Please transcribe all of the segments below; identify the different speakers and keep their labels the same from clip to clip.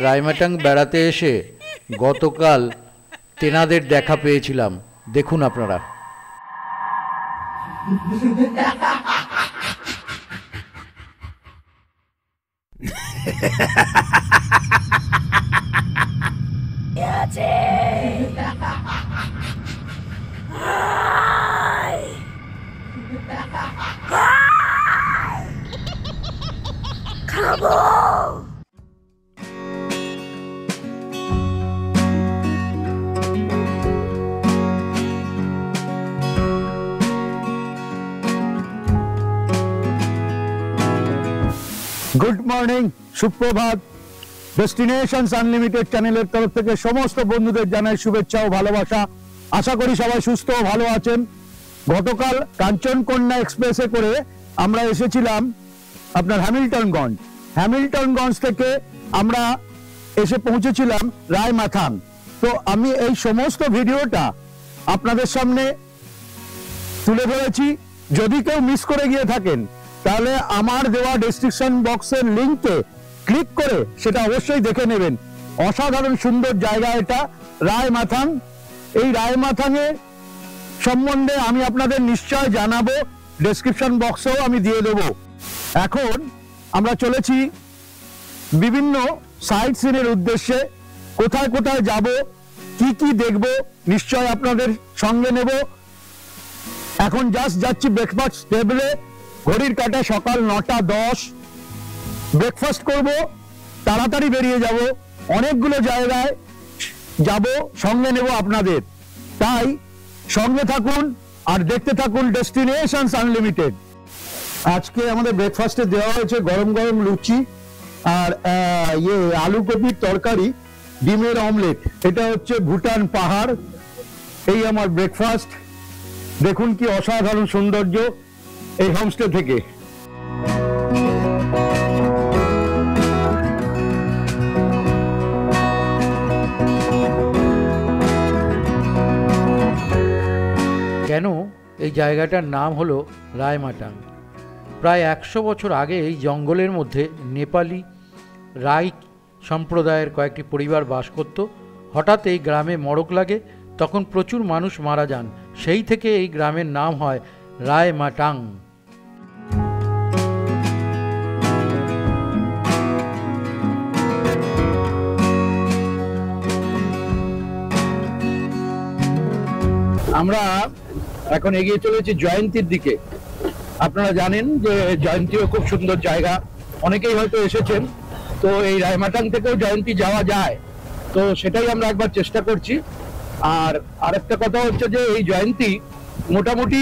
Speaker 1: রায়মাটাং বেড়াতে এসে গতকাল তেনাদের দেখা পেয়েছিলাম। দেখুন আপনারা।
Speaker 2: খাবো।
Speaker 3: গুড মর্নিং, সুপ্রভাত। ডেস্টিনেশনস আনলিমিটেড চ্যানেলের তরফ থেকে সমস্ত বন্ধুদের জানাই শুভেচ্ছা ও ভালোবাসা। আশা করি সবাই সুস্থ ও ভালো আছেন। গতকাল কাঞ্চনকন্যা এক্সপ্রেসে করে আমরা এসেছিলাম আপনার হ্যামিল্টনগঞ্জ থেকে আমরা এসে পৌঁছেছিলাম রায়মাথাং। তো আমি এই সমস্ত ভিডিওটা আপনাদের সামনে তুলে ধরেছি। যদি কেউ মিস করে গিয়ে থাকেন তাহলে আমার দেওয়া ডেসক্রিপশন বক্সের লিঙ্কে ক্লিক করে সেটা অবশ্যই দেখে নেবেন। অসাধারণ সুন্দর জায়গা এটা রায়মাথাং। এই রায়মাথাংয়ের সম্বন্ধে আমি আপনাদের নিশ্চয় জানাবো, ডেসক্রিপশন বক্সেও আমি দিয়ে দেবো। এখন আমরা চলেছি বিভিন্ন সাইট সিনের উদ্দেশ্যে। কোথায় কোথায় যাব, কি কি দেখব, নিশ্চয় আপনাদের সঙ্গে নেব। এখন জাস্ট যাচ্ছি ব্রেকফাস্ট টেবিলে। ঘড়ির কাঁটা সকাল 9:10। ব্রেকফাস্ট করব, তাড়াতাড়ি বেরিয়ে যাব। অনেকগুলো জায়গায় যাব, সঙ্গে নেব আপনাদের। তাই সঙ্গে থাকুন আর দেখতে থাকুন ডেস্টিনেশনস আনলিমিটেড। আজকে আমাদের ব্রেকফাস্টে দেওয়া হয়েছে গরম গরম লুচি আর আলু কপির তরকারি, ডিমের অমলেট। এটা হচ্ছে ভুটান পাহাড়। এই আমার ব্রেকফাস্ট। দেখুন কি অসাধারণ সৌন্দর্য এই হোমস্টে থেকে।
Speaker 1: কেন এই জায়গাটার নাম হলো রায়মাটাং? প্রায় 100 বছর আগে এই জঙ্গলের মধ্যে নেপালি রাই সম্প্রদায়ের কয়েকটি পরিবার বাস করত। হঠাৎ এই গ্রামে মড়ক লাগে, তখন প্রচুর মানুষ মারা যান। সেই থেকে এই গ্রামের নাম হয় রায়মাটাং।
Speaker 3: আমরা এখন এগিয়ে চলেছি জয়ন্তীর দিকে। আপনারা জানেন যে জয়ন্তীও খুব সুন্দর জায়গা, অনেকেই হয়তো এসেছেন। তো এই রায়মাটাং থেকেও জয়ন্তী যাওয়া যায়, তো সেটাই আমরা একবার চেষ্টা করছি। আর আরেকটা কথা হচ্ছে যে এই জয়ন্তী মোটামুটি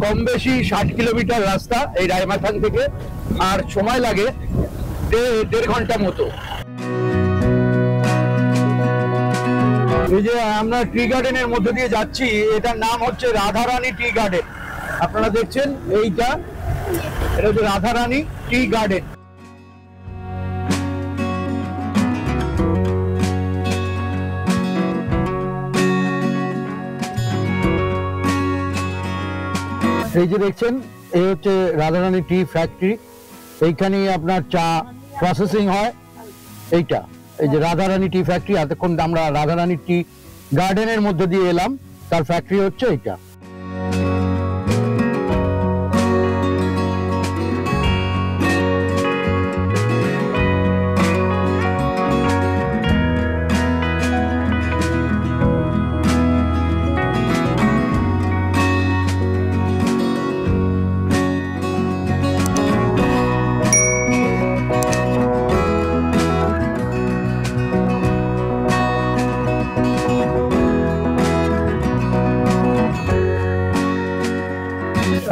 Speaker 3: কম বেশি 60 কিলোমিটার রাস্তা এই রায়মাটাং থেকে, আর সময় লাগে 1.5 ঘন্টা মতো। এই যে আমরা টি গার্ডেনের মধ্যে দিয়ে যাচ্ছি, এটার নাম হচ্ছে রাধারানী টি গার্ডেন। আপনারা দেখছেন এটা হচ্ছে রাধারানী টি গার্ডেন। এই যে দেখছেন এই হচ্ছে রাধারানী টি ফ্যাক্টরি। এইখানেই আপনার চা প্রসেসিং হয়। এইটা এই যে রাধারানী টি ফ্যাক্টরি। এতক্ষণ আমরা রাধারানী টি গার্ডেনের মধ্যে দিয়ে এলাম, তার ফ্যাক্টরি হচ্ছে এইটা।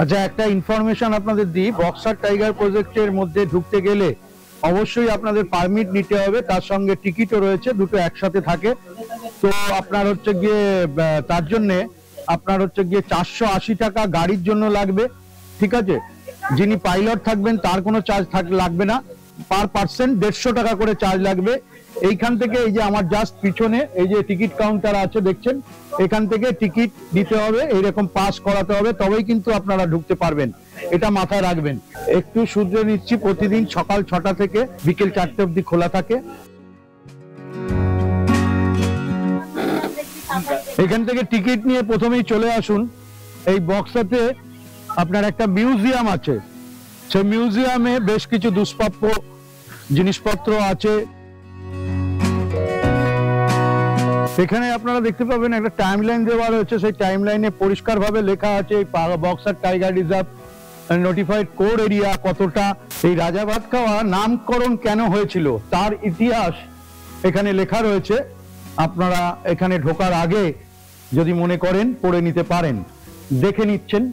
Speaker 3: আচ্ছা, একটা ইনফরমেশন আপনাদের দিই। বক্সার টাইগার প্রজেক্টের মধ্যে ঢুকতে গেলে অবশ্যই আপনাদের পারমিট নিতে হবে, তার সঙ্গে টিকিটও রয়েছে, দুটো একসাথে থাকে। তো আপনার হচ্ছে গিয়ে তার জন্য আপনার হচ্ছে গিয়ে 480 টাকা গাড়ির জন্য লাগবে, ঠিক আছে। যিনি পাইলট থাকবেন তার কোনো চার্জ লাগবে না, পার পার্সন 150 টাকা করে চার্জ লাগবে। এইখান থেকে এই যে আমার জাস্ট পিছনে এই যে টিকিট কাউন্টার আছে দেখছেন, এখান থেকে টিকিট দিতে হবে, এইরকম পাস করাতে হবে, তবেই কিন্তু আপনারা ঢুকতে পারবেন। এটা মাথায় রাখবেন। একটু সূত্রে নিচ্ছি, প্রতিদিন সকাল 6টা থেকে বিকেল 4টে অবধি খোলা থাকে। এখান থেকে টিকিট নিয়ে প্রথমেই চলে আসুন এই বক্সাতে। আপনার একটা মিউজিয়াম আছে, সেই মিউজিয়ামে বেশ কিছু দুষ্প্রাপ্য জিনিসপত্র আছে। এখানে আপনারা দেখতে পাবেন একটা টাইম লাইন দেওয়া রয়েছে, সেই টাইম লাইনে পরিষ্কারভাবে লেখা আছে এই boxer tiger reserve notified core area কতটা, এই রাজা ভাত খাওয়া নামকরণ কেন হয়েছিল তার ইতিহাস এখানে লেখা রয়েছে। আপনারা এখানে ঢোকার আগে যদি মনে করেন পড়ে নিতে পারেন, দেখে নিচ্ছেন।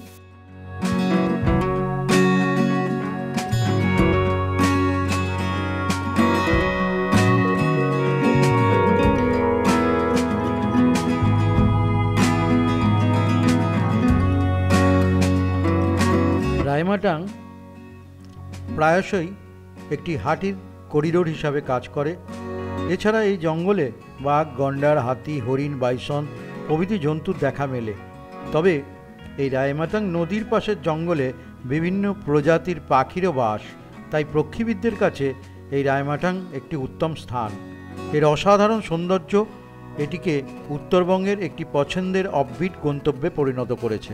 Speaker 1: রায়মাটাং প্রায়শই একটি হাতির করিডোর হিসাবে কাজ করে। এছাড়া এই জঙ্গলে বাঘ, গন্ডার, হাতি, হরিণ, বাইসন প্রভৃতি জন্তুর দেখা মেলে। তবে এই রায়মাটাং নদীর পাশের জঙ্গলে বিভিন্ন প্রজাতির পাখিরও বাস, তাই পক্ষীবিদদের কাছে এই রায়মাটাং একটি উত্তম স্থান। এর অসাধারণ সৌন্দর্য এটিকে উত্তরবঙ্গের একটি পছন্দের অফবিট গন্তব্যে পরিণত করেছে।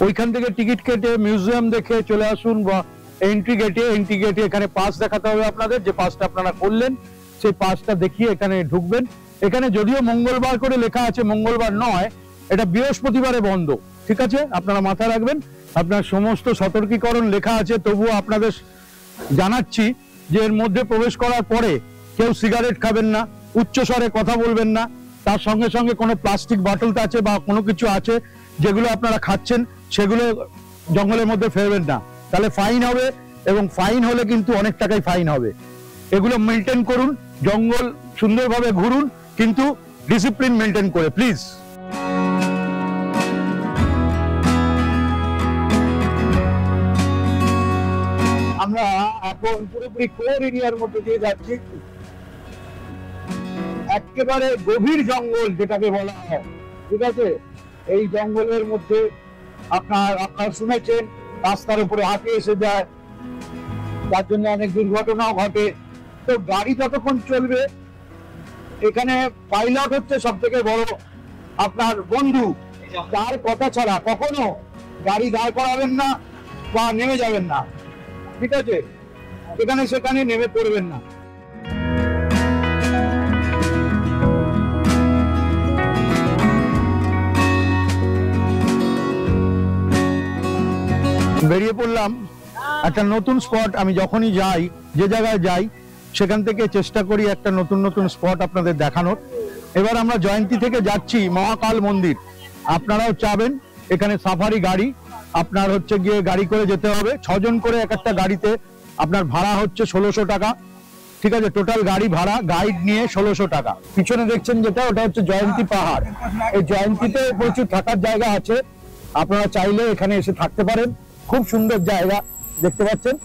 Speaker 3: ওইখান থেকে টিকিট কেটে মিউজিয়াম দেখে চলে আসুন, বা এন্ট্রি গেটে এখানে পাস দেখাতে হবে আপনাদের। যে পাসটা আপনারা করলেন সেই পাসটা দেখিয়ে এখানে ঢুকবেন। এখানে যদিও মঙ্গলবার করে লেখা আছে, মঙ্গলবার নয়, এটা বৃহস্পতিবারে বন্ধ, ঠিক আছে? আপনারা মাথায় রাখবেন। আপনার সমস্ত সতর্কীকরণ লেখা আছে, তবুও আপনাদের জানাচ্ছি যে এর মধ্যে প্রবেশ করার পরে কেউ সিগারেট খাবেন না, উচ্চস্বরে কথা বলবেন না, তার সঙ্গে সঙ্গে কোনো প্লাস্টিক বটল আছে বা কোনো কিছু আছে যেগুলো আপনারা খাচ্ছেন সেগুলো জঙ্গলের মধ্যে ফেলবেন না, তাহলে ফাইন হবে, এবং ফাইন হলে কিন্তু অনেক টাকাই ফাইন হবে। এগুলো মেনটেন করুন, জঙ্গল সুন্দরভাবে ঘুরুন, কিন্তু ডিসিপ্লিন মেনটেন করে, প্লিজ। আমরা এখন পুরোপুরি কোর এরিয়ার মধ্যে দিয়ে যাচ্ছি। একেবারে গভীর জঙ্গল যেটাকে বলা হয়, ঠিক আছে? এই জঙ্গলের মধ্যে আপনারা শুনেছেন রাস্তার উপরে হাতি এসে যায়, তার জন্য অনেক দুর্ঘটনাও ঘটে। তো গাড়ি যতক্ষণ চলবে, এখানে পাইলট হচ্ছে সব থেকে বড় আপনার বন্ধু, তার কথা ছাড়া কখনো গাড়ি দাঁড় করাবেন না বা নেমে যাবেন না, ঠিক আছে? এখানে সেখানে নেমে পড়বেন না। বেরিয়ে পড়লাম একটা নতুন স্পট। আমি যখনই যাই, যে জায়গায় যাই, সেখান থেকে চেষ্টা করি একটা নতুন নতুন স্পট আপনাদের দেখানোর। এবার আমরা জয়ন্তী থেকে যাচ্ছি মহাকাল মন্দির। আপনারাও চাবেন এখানে সাফারি গাড়ি, আপনার হচ্ছে গিয়ে গাড়ি করে যেতে হবে, 6 জন করে এক একটা গাড়িতে। আপনার ভাড়া হচ্ছে 1600 টাকা, ঠিক আছে? টোটাল গাড়ি ভাড়া গাইড নিয়ে 1600 টাকা। পিছনে দেখছেন যেটা, ওটা হচ্ছে জয়ন্তী পাহাড়। এই জয়ন্তীতে প্রচুর থাকার জায়গা আছে, আপনারা চাইলে এখানে এসে থাকতে পারেন। খুব সুন্দর জায়গা দেখতে পাচ্ছেন।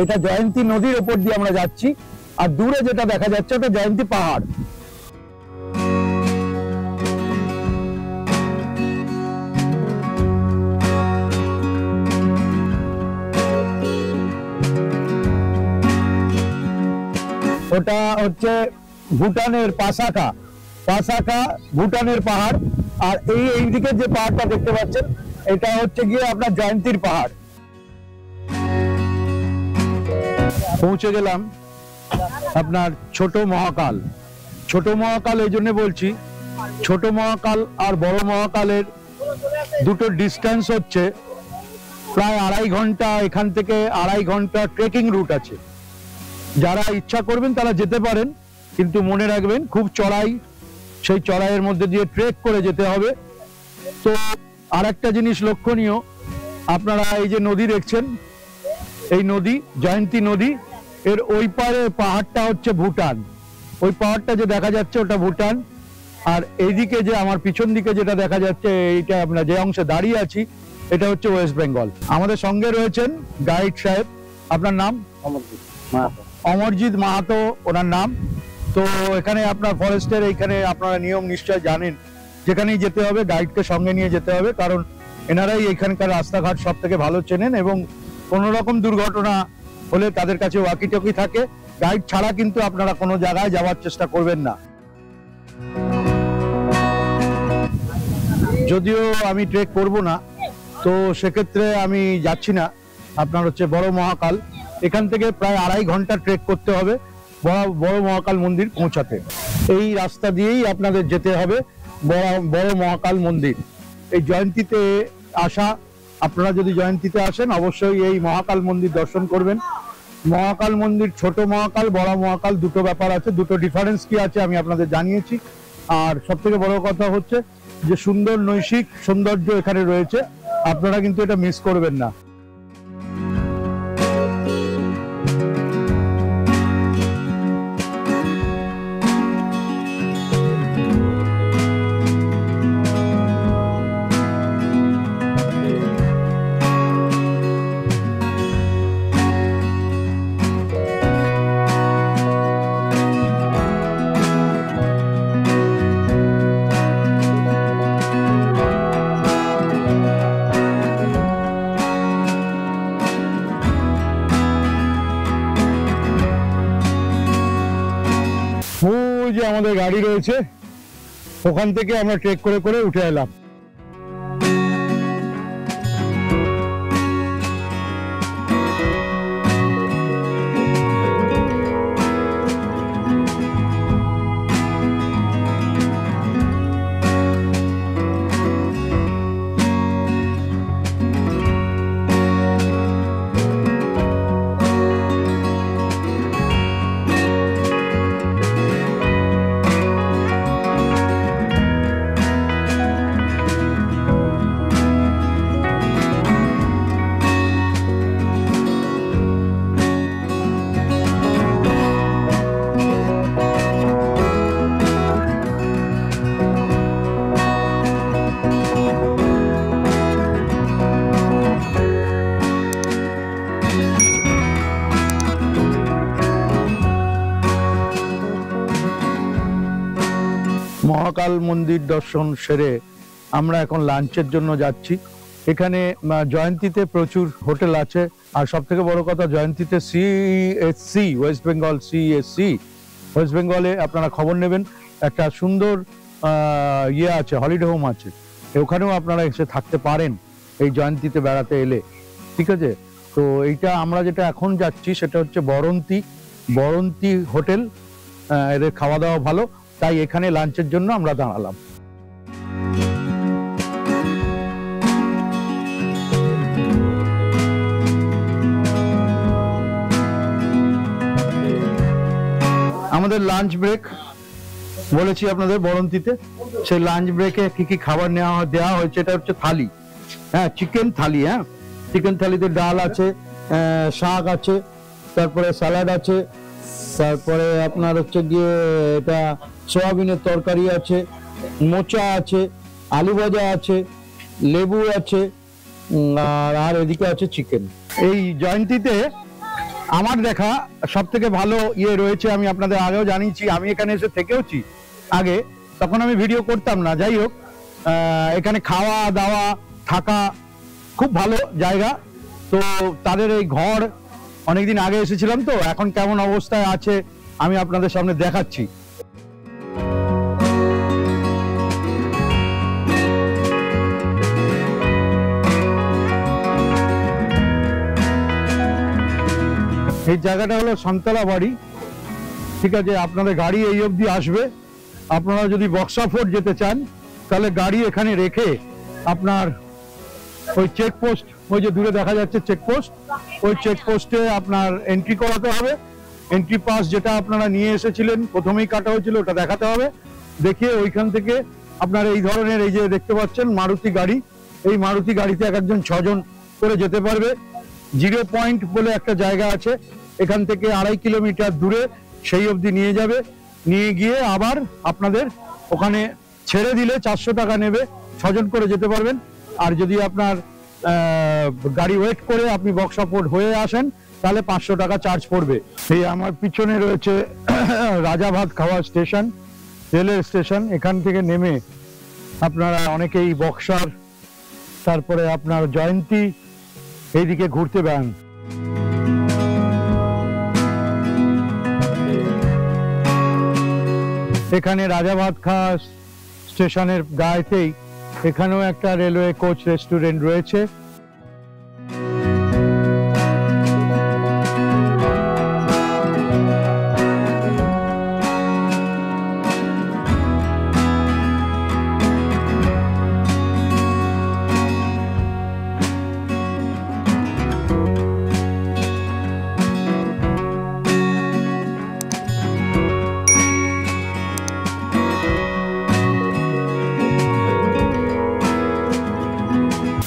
Speaker 3: এটা জয়ন্তী নদীর উপর দিয়ে আমরা যাচ্ছি, আর দূরে যেটা দেখা যাচ্ছে ওটা জয়ন্তী পাহাড়। ওটা হচ্ছে ভুটানের পাসাকা ভুটানের পাহাড়। আর এই দিকে যে পাহাড়টা দেখতে পাচ্ছেন, এটা হচ্ছে গিয়ে আপনার জয়ন্তীর পাহাড়। পৌঁছে গেলাম আপনার ছোট মহাকাল। এই জন্য বলছি, ছোট মহাকাল আর বড় মহাকালের দুটো ডিস্টেন্স হচ্ছে প্রায় 2.5 ঘন্টা। এখান থেকে 2.5 ঘন্টা ট্রেকিং রুট আছে। যারা ইচ্ছা করবেন তারা যেতে পারেন, কিন্তু মনে রাখবেন খুব চড়াই, সেই চড়াইয়ের মধ্যে দিয়ে ট্রেক করে যেতে হবে। তো আর একটা জিনিস লক্ষণীয়, আপনারা এই যে নদী দেখছেন, এই নদী জয়ন্তী নদী, এর ওই পারে পাহাড়টা হচ্ছে ভুটান। ওই পাহাড়টা যে দেখা যাচ্ছে ওটা ভুটান, আর এইদিকে যে আমার পিছন দিকে যেটা দেখা যাচ্ছে, এইটা আমরা যে অংশে দাঁড়িয়ে আছি, এটা হচ্ছে ওয়েস্ট বেঙ্গল। আমাদের সঙ্গে রয়েছেন গাইড সাহেব, আপনার নাম?
Speaker 4: অমরজিৎ মাহাতো।
Speaker 3: অমরজিৎ মাহাতো ওনার নাম। তো এখানে আপনার ফরেস্টের এইখানে আপনারা নিয়ম নিশ্চয় জানেন, যেখানেই যেতে হবে গাইডকে সঙ্গে নিয়ে যেতে হবে, কারণ এনারাই এখানকার রাস্তাঘাট সব থেকে ভালো চেনেন এবং কোনো রকম দুর্ঘটনা হলে তাদের কাছে ওয়াকি টকি থাকে। গাইড ছাড়া কিন্তু আপনারা কোনো জায়গায় যাওয়ার চেষ্টা করবেন না। যদিও আমি ট্রেক করব না, তো সেক্ষেত্রে আমি যাচ্ছি না। আপনার হচ্ছে বড় মহাকাল, এখান থেকে প্রায় 2.5 ঘন্টা ট্রেক করতে হবে বড় মহাকাল মন্দির পৌঁছাতে। এই রাস্তা দিয়েই আপনাদের যেতে হবে বড় মহাকাল মন্দির। এই জয়ন্তীতে আসা, আপনারা যদি জয়ন্তীতে আসেন অবশ্যই এই মহাকাল মন্দির দর্শন করবেন। মহাকাল মন্দির ছোট মহাকাল বড় মহাকাল দুটো ব্যাপার আছে, দুটো ডিফারেন্স কি আছে আমি আপনাদের জানিয়েছি। আর সব থেকে বড় কথা হচ্ছে যে সুন্দর নৈসিক সৌন্দর্য এখানে রয়েছে, আপনারা কিন্তু এটা মিস করবেন না। ওই যে আমাদের গাড়ি রয়েছে, ওখান থেকে আমরা ট্রেক করে করে উঠে এলাম। মহাকাল মন্দির দর্শন সেরে আমরা এখন লাঞ্চের জন্য যাচ্ছি। এখানে জয়ন্তীতে প্রচুর হোটেল আছে, আর সব থেকে বড় কথা জয়ন্তীতে CESC West Bengal CESC West বেঙ্গলে আপনারা খবর নেবেন, একটা সুন্দর ইয়ে আছে, হলিডে হোম আছে, ওখানেও আপনারা এসে থাকতে পারেন এই জয়ন্তীতে বেড়াতে এলে। ঠিক আছে, তো এইটা আমরা যেটা এখন যাচ্ছি সেটা হচ্ছে বরন্তী হোটেল। এদের খাওয়া দাওয়া ভালো, তাই এখানে লাঞ্চের জন্য আমরা দাঁড়ালাম। আমাদের লাঞ্চ ব্রেক বলেছি আপনাদের বরন্তিতে, সেই লাঞ্চ ব্রেকে কি কি খাবার দেওয়া হয়েছে, এটা হচ্ছে থালি, হ্যাঁ চিকেন থালি। হ্যাঁ চিকেন থালিতে ডাল আছে, শাক আছে, তারপরে স্যালাড আছে, তারপরে আপনার হচ্ছে গিয়ে এটা সয়াবিনের তরকারি আছে, মোচা আছে, আলু ভাজা আছে, লেবু আছে, আর এদিকে আছে চিকেন। এই জয়ন্তীতে আমার দেখা সব থেকে ভালো ইয়ে রয়েছে, আমি আপনাদের আগেও জানিয়েছি, আমি এখানে এসে থেকেওছি আগে, তখন আমি ভিডিও করতাম না। যাই হোক, এখানে খাওয়া দাওয়া থাকা খুব ভালো জায়গা। তো তাদের এই ঘর অনেকদিন আগে এসেছিলাম, তো এখন কেমন অবস্থায় আছে আমি আপনাদের সামনে দেখাচ্ছি। এই জায়গাটা হলো সান্তলা বাড়ি। ঠিক আছে, আপনাদের গাড়ি এই অবধি আসবে। আপনারা যদি বক্সা ফোর্ট যেতে চান তাহলে গাড়ি এখানে রেখে আপনার ওই চেকপোস্ট, ওই যে দূরে দেখা যাচ্ছে চেকপোস্ট, ওই চেকপোস্টে আপনার এন্ট্রি করাতে হবে। এন্ট্রি পাস যেটা আপনারা নিয়ে এসেছিলেন প্রথমেই কাটা হয়েছিল, ওটা দেখাতে হবে। দেখিয়ে ওইখান থেকে আপনার এই ধরনের এই যে দেখতে পাচ্ছেন মারুতি গাড়ি, এই মারুতি গাড়িতে এক একজন 6 জন করে যেতে পারবে। 0 পয়েন্ট বলে একটা জায়গা আছে, এখান থেকে 2.5 কিলোমিটার দূরে, সেই অবধি নিয়ে যাবে। নিয়ে গিয়ে আবার আপনাদের ওখানে ছেড়ে দিলে 400 টাকা নেবে, 6 জন করে যেতে পারবেন। আর যদি আপনার গাড়ি ওয়েট করে আপনি বক্সা ফোর্ট হয়ে আসেন তাহলে 500 টাকা চার্জ পড়বে। এই আমার পিছনে রয়েছে রাজা ভাত খাওয়া স্টেশন, রেলের স্টেশন। এখান থেকে নেমে আপনারা অনেকেই বক্সার, তারপরে আপনার জয়ন্তী এইদিকে ঘুরতে পারেন। এখানে রাজা ভাত খাওয়া স্টেশনের গায়েতেই এখানেও একটা রেলওয়ে কোচ রেস্টুরেন্ট রয়েছে।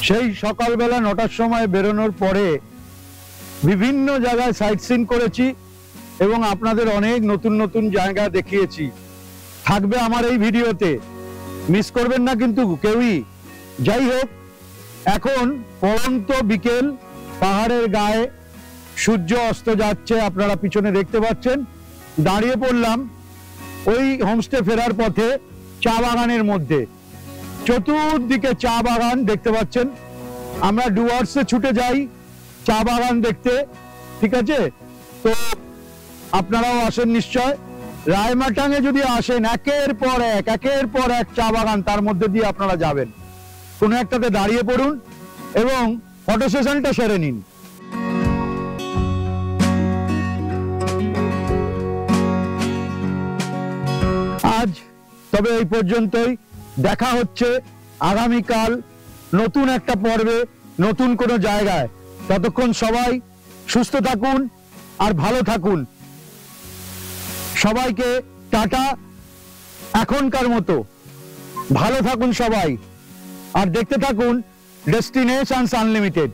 Speaker 3: সেই সকালবেলা 9টার সময় বেরোনোর পরে বিভিন্ন জায়গায় সাইট সিন করেছি এবং আপনাদের অনেক নতুন নতুন জায়গা দেখিয়েছি। থাকবে আমার এই ভিডিওতে, মিস করবেন না কিন্তু কেউই। যাই হোক, এখন পরন্ত বিকেল, পাহাড়ের গায়ে সূর্য অস্ত যাচ্ছে, আপনারা পিছনে দেখতে পাচ্ছেন। দাঁড়িয়ে পড়লাম ওই হোমস্টে ফেরার পথে চা বাগানের মধ্যে। চতুর্দিকে চা বাগান দেখতে পাচ্ছেন। আমরা ডুয়ার্সে ছুটে যাই চা বাগান দেখতে, ঠিক আছে? তো আপনারাও আসেন নিশ্চয়। রায়মাটাঙে যদি আসেন, একের পর এক চা বাগান, তার মধ্যে দিয়ে আপনারা যাবেন। কোনো একটাতে দাঁড়িয়ে পড়ুন এবং ফটো সেশনটা সেরে নিন। আজ তবে এই পর্যন্তই। দেখা হচ্ছে আগামীকাল নতুন একটা পর্বে, নতুন কোনো জায়গায়। ততক্ষণ সবাই সুস্থ থাকুন আর ভালো থাকুন। সবাইকে টাটা, এখনকার মতো ভালো থাকুন সবাই, আর দেখতে থাকুন ডেস্টিনেশনস আনলিমিটেড।